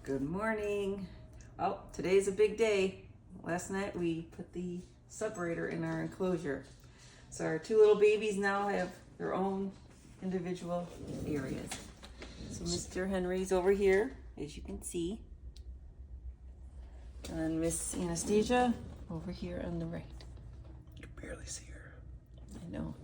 Good morning. Well, today's a big day. Last night we put the separator in our enclosure. So our two little babies now have their own individual areas. So Mr. Henry's over here, as you can see. And Miss Anastasia over here on the right. You can barely see her. I know.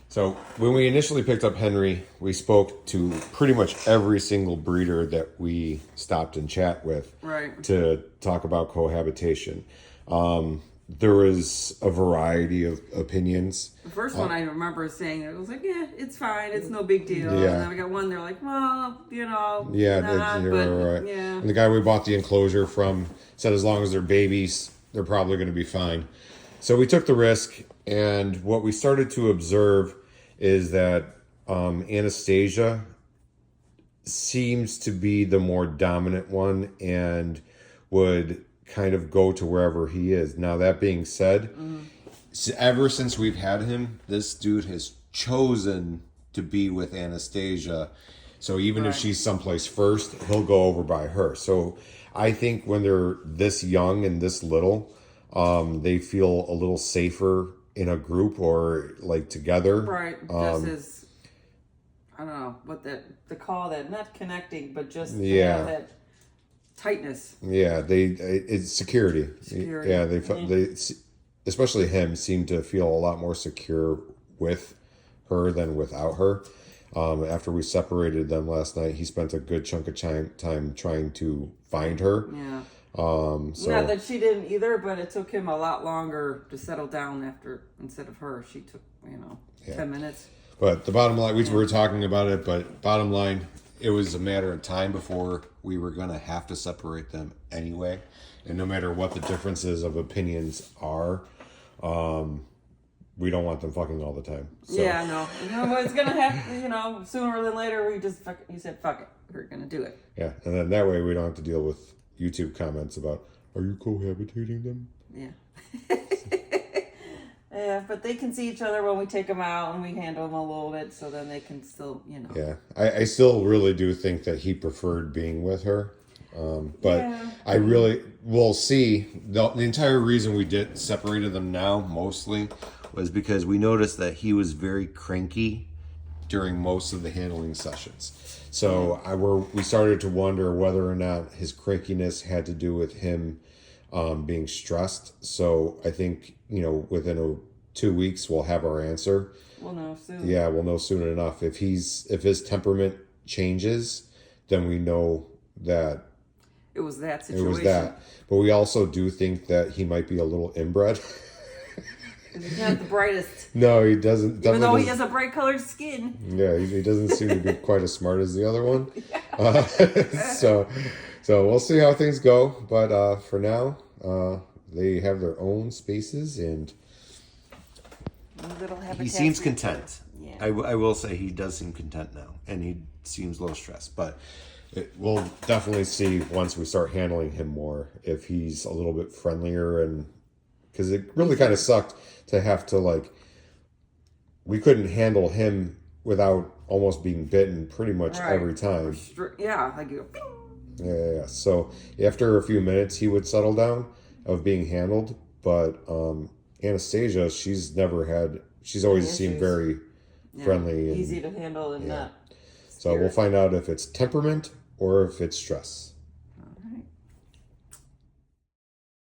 So when we initially picked up Henry, we spoke to pretty much every single breeder that we stopped and chat with, Right. to talk about cohabitation. There was a variety of opinions. The first one I remember saying, it was like, yeah, it's fine, it's no big deal. Yeah. And then we got one, they're like, well, Yeah, not, you're but, right. yeah. And the guy we bought the enclosure from said as long as they're babies, they're probably going to be fine. So we took the risk, and what we started to observe is that Anastasia seems to be the more dominant one and would kind of go to wherever he is. Now, that being said, ever since we've had him, this dude has chosen to be with Anastasia. So even if she's someplace first, he'll go over by her. So I think when they're this young and this little, they feel a little safer in a group or like together. Right. Just as, I don't know what to call that, not connecting, but just that tightness. Yeah, it's security. Yeah, they especially him seemed to feel a lot more secure with her than without her. After we separated them last night, he spent a good chunk of time trying to find her. Yeah. So Not that she didn't either, but it took him a lot longer to settle down instead of her. She took, 10 minutes. But the bottom line, we were talking about it, but bottom line, it was a matter of time before we were going to have to separate them anyway. And no matter what the differences of opinions are, we don't want them fucking all the time. So. Yeah, no. It's going to happen, sooner than later. You said, fuck it. We're going to do it. Yeah, and then that way we don't have to deal with YouTube comments about, are you cohabitating them? Yeah. Yeah, but they can see each other when we take them out and we handle them a little bit, so then they can still, Yeah, I still really do think that he preferred being with her. But I really, we'll see. The entire reason we separated them now, mostly, was because we noticed that he was very cranky during most of the handling sessions. So we started to wonder whether or not his crankiness had to do with him being stressed. So I think, within 2 weeks we'll have our answer. We'll know soon. Yeah, we'll know soon enough. If his temperament changes, then we know that it was that situation. It was that. But we also do think that he might be a little inbred. He's not the brightest. No, he doesn't. Even though he has a bright colored skin. Yeah, he doesn't seem to be quite as smart as the other one. So we'll see how things go. But for now, they have their own spaces, and he seems content. Yeah. I will say he does seem content now, and he seems low stress. But we'll definitely see once we start handling him more if he's a little bit friendlier, and because it really kind of sucked to have to we couldn't handle him without almost being bitten pretty much every time. Yeah, like you. Yeah. So after a few minutes, he would settle down of being handled. But Anastasia, she's always seemed very friendly. Easy to handle and not. So we'll find out if it's temperament or if it's stress.